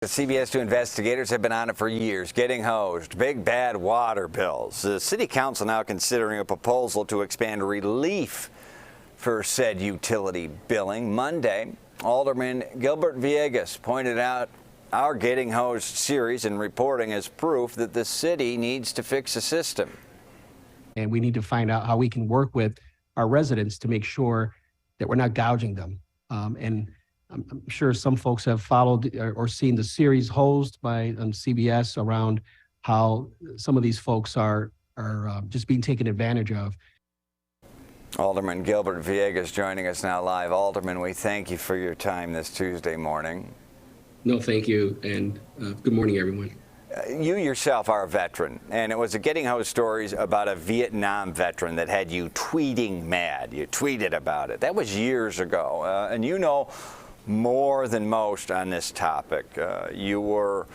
The CBS 2 investigators have been on it for years, getting hosed. Big bad water bills. The City Council now considering a proposal to expand relief for said utility billing. Monday, Alderman Gilbert Villegas pointed out our Getting Hosed series and reporting as proof that the city needs to fix the system. And we need to find out how we can work with our residents to make sure that we're not gouging them. And I'm sure some folks have followed or seen the series hosted by CBS around how some of these folks are just being taken advantage of. Alderman Gilbert Villegas joining us now live. Alderman, we thank you for your time this Tuesday morning. No, thank you, and good morning, everyone. You yourself are a veteran, and it was a Getting Hosed stories about a Vietnam veteran that had you tweeting mad. You tweeted about it. That was years ago, and you know more than most on this topic. You were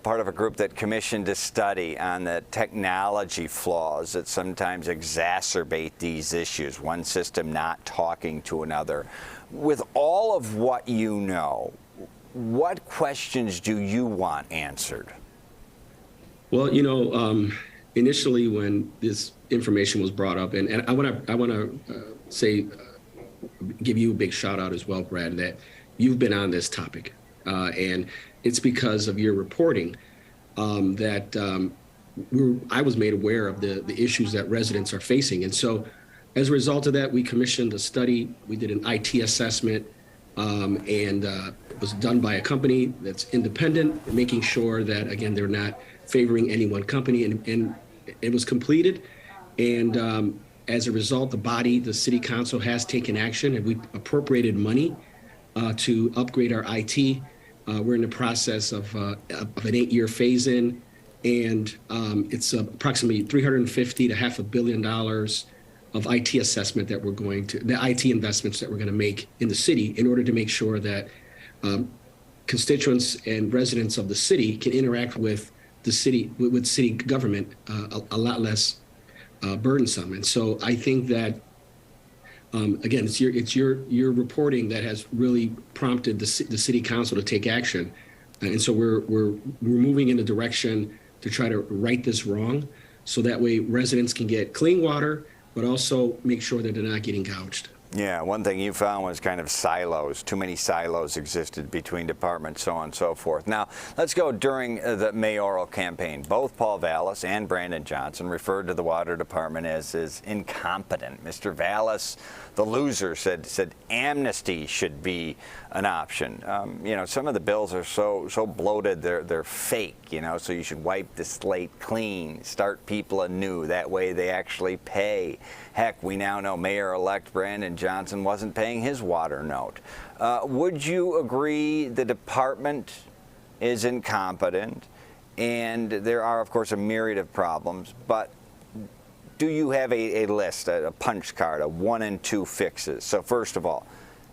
part of a group that commissioned a study on the technology flaws that sometimes exacerbate these issues, one system not talking to another. With all of what you know, what questions do you want answered? Well, you know, initially when this information was brought up, and I want to say, give you a big shout out as well, Brad, that you've been on this topic, and it's because of your reporting that I was made aware of the issues that residents are facing. And so as a result of that, we commissioned a study. We did an IT assessment, and it was done by a company that's independent, making sure that, again, they're not favoring any one company, and it was completed. And as a result, the city council has taken action, and we appropriated money to upgrade our IT. We're in the process of an 8-year phase-in, and it's approximately $350 to $500 million of IT assessment that the IT investments that we're going to make in the city in order to make sure that constituents and residents of the city can interact with the city, with city government a lot less burdensome. And so I think that again, it's your reporting that has really prompted the city council to take action, and so we're moving in a direction to try to right this wrong, so that way residents can get clean water, but also make sure that they're not getting gouged. Yeah, one thing you found was kind of silos. Too many silos existed between departments, so on and so forth. Now, let's go during the mayoral campaign. Both Paul Vallis and Brandon Johnson referred to the water department as incompetent. Mr. Vallis, the loser, said amnesty should be an option. You know, some of the bills are so bloated, they're fake, you know, so you should wipe the slate clean, start people anew. That way they actually pay. Heck, we now know Mayor-elect Brandon Johnson wasn't paying his water note. Would you agree the department is incompetent, and there are, of course, a myriad of problems, but do you have a list, a punch card, a 1 and 2 fixes? So first of all,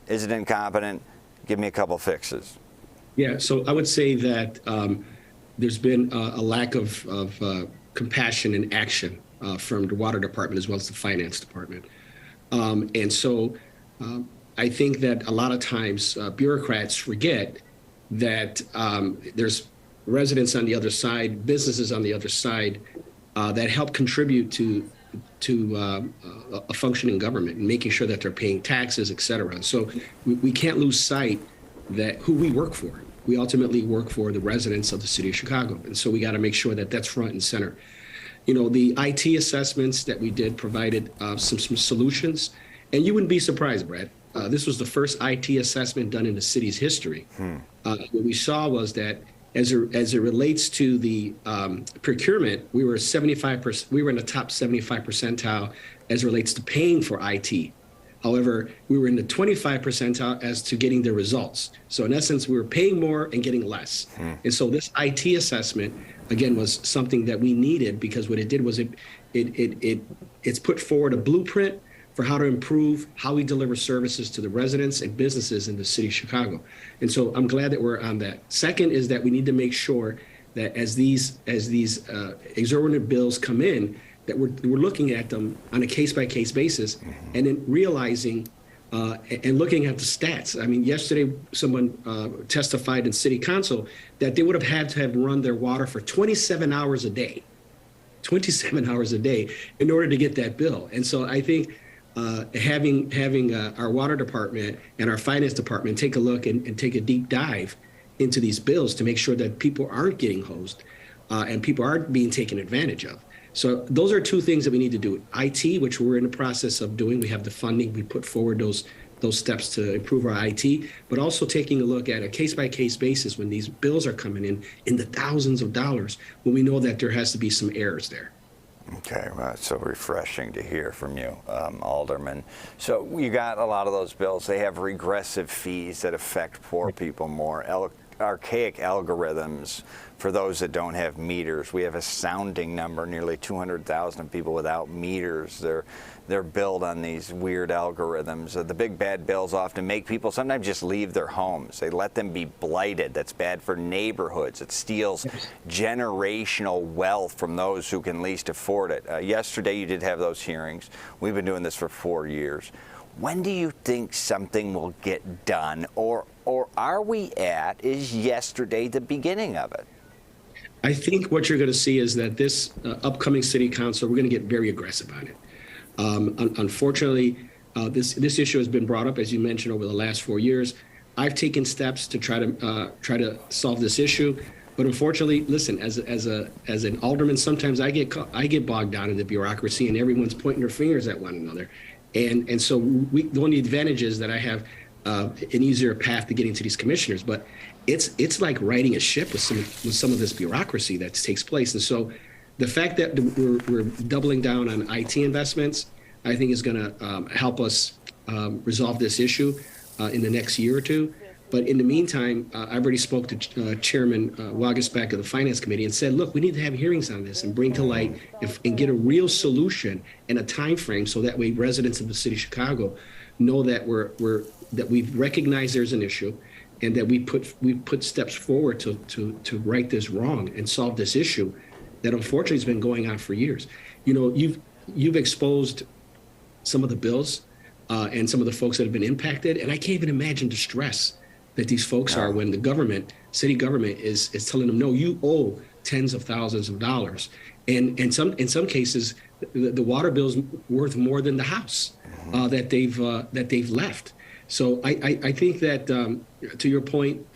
is it incompetent? Give me a couple fixes. Yeah, so I would say that there's been a lack of compassion and action from the water department as well as the finance department. And so I think that a lot of times bureaucrats forget that there's residents on the other side, businesses on the other side that help contribute to a functioning government and making sure that they're paying taxes, et cetera. And so we can't lose sight that who we work for. We ultimately work for the residents of the city of Chicago. And so we got to make sure that that's front and center. You know, the IT assessments that we did provided some solutions, and you wouldn't be surprised, Brad. This was the first IT assessment done in the city's history. What we saw was that as it relates to the procurement, we were 75%. We were in the top 75 percentile as it relates to paying for IT. However, we were in the 25 percentile as to getting the results. So in essence, we were paying more and getting less. And so this IT assessment, again, was something that we needed, because what it did was it's put forward a blueprint for how to improve how we deliver services to the residents and businesses in the city of Chicago. And so I'm glad that we're on that. Second is that we need to make sure that as these exorbitant bills come in, that we're looking at them on a case-by-case basis, and then realizing and looking at the stats. I mean, yesterday someone testified in city council that they would have had to have run their water for 27 hours a day, 27 hours a day in order to get that bill. And so I think having our water department and our finance department take a look and take a deep dive into these bills to make sure that people aren't getting hosed and people aren't being taken advantage of. So those are two things that we need to do. IT, which we're in the process of doing. We have the funding. We put forward those steps to improve our IT, but also taking a look at a case-by-case basis when these bills are coming in the thousands of dollars, when we know that there has to be some errors there. Okay, well, it's so refreshing to hear from you, Alderman. So you got a lot of those bills. They have regressive fees that affect poor people more, archaic algorithms for those that don't have meters. We have a sounding number, nearly 200,000 people without meters. They're billed on these weird algorithms. The big bad bills often make people sometimes just leave their homes. They let them be blighted. That's bad for neighborhoods. It steals generational wealth from those who can least afford it. Yesterday you did have those hearings. We've been doing this for 4 years. When do you think something will get done, or are we is yesterday the beginning of it? I think what you're going to see is that this upcoming city council, we're going to get very aggressive on it. Unfortunately, this issue has been brought up, as you mentioned, over the last 4 years. I've taken steps to try to solve this issue, but unfortunately, listen, as an alderman, sometimes I get bogged down in the bureaucracy, and everyone's pointing their fingers at one another, and so one of the advantages that I have an easier path to getting to these commissioners, but it's like riding a ship with some of this bureaucracy that takes place. And so the fact that we're doubling down on IT investments, I think is going to help us resolve this issue in the next year or two. But in the meantime, I've already spoke to Chairman Wagasback of the Finance Committee and said, look, we need to have hearings on this and bring to light and get a real solution and a time frame, so that way residents of the city of Chicago know that that we've recognized there's an issue, and that we put steps forward to right this wrong and solve this issue that unfortunately has been going on for years. You know, you've exposed some of the bills and some of the folks that have been impacted, and I can't even imagine the stress that these folks are when the city government is telling them, no, you owe tens of thousands of dollars, and in some cases the water bill's worth more than the house that they've left. So I think that to your point,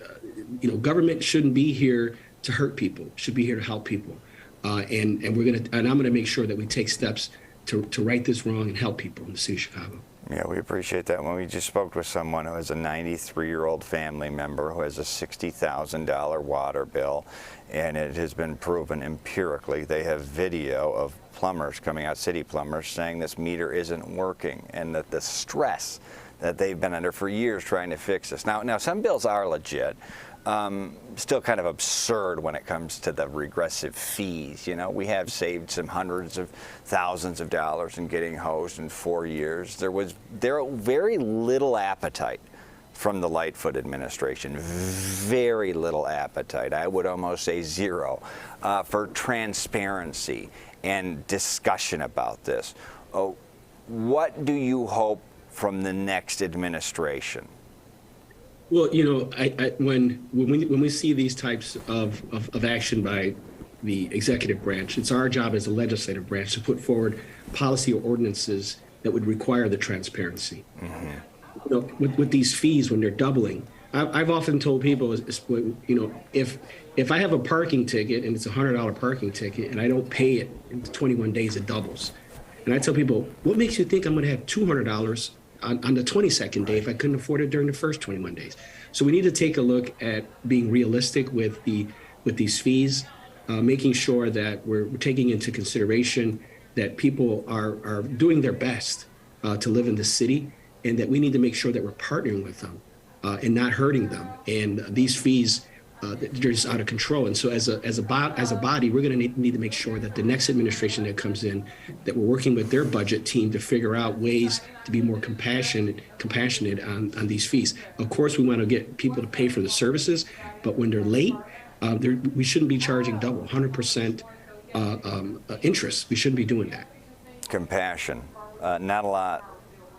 government shouldn't be here to hurt people; should be here to help people. And I'm gonna make sure that we take steps to right this wrong and help people in the city of Chicago. Yeah, we appreciate that. When we just spoke with someone who has a 93-year-old family member who has a $60,000 water bill, and it has been proven empirically. They have video of plumbers coming out, city plumbers, saying this meter isn't working, and that the stress that they've been under for years trying to fix this. Now some bills are legit. Still kind of absurd when it comes to the regressive fees. You know, we have saved some hundreds of thousands of dollars in getting hosed in 4 years. There very little appetite from the Lightfoot administration, very little appetite. I would almost say zero for transparency and discussion about this. What do you hope from the next administration? Well, when we see these types of action by the executive branch, it's our job as a legislative branch to put forward policy or ordinances that would require the transparency. Mm-hmm. With these fees, when they're doubling, I've often told people, if I have a parking ticket and it's a $100 parking ticket and I don't pay it in 21 days, it doubles. And I tell people, what makes you think I'm going to have $200 on the 22nd day if I couldn't afford it during the first 21 days? So we need to take a look at being realistic with these fees, making sure that we're taking into consideration that people are doing their best to live in the city, and that we need to make sure that we're partnering with them and not hurting them. And these fees, they're just out of control. And so as a body, we're going to need to make sure that the next administration that comes in, that we're working with their budget team to figure out ways to be more compassionate on these fees. Of course, we want to get people to pay for the services, but when they're late, we shouldn't be charging double, 100% interest. We shouldn't be doing that. Compassion. Not a lot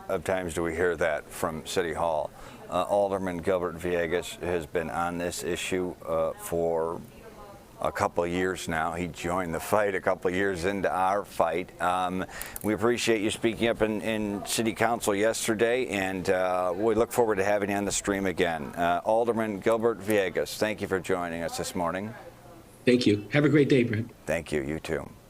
of times do we hear that from City Hall. Alderman Gilbert Villegas has been on this issue for a couple of years now. He joined the fight a couple of years into our fight. We appreciate you speaking up in City Council yesterday, and we look forward to having you on the stream again. Alderman Gilbert Villegas, thank you for joining us this morning. Thank you. Have a great day, Brent. Thank you. You too.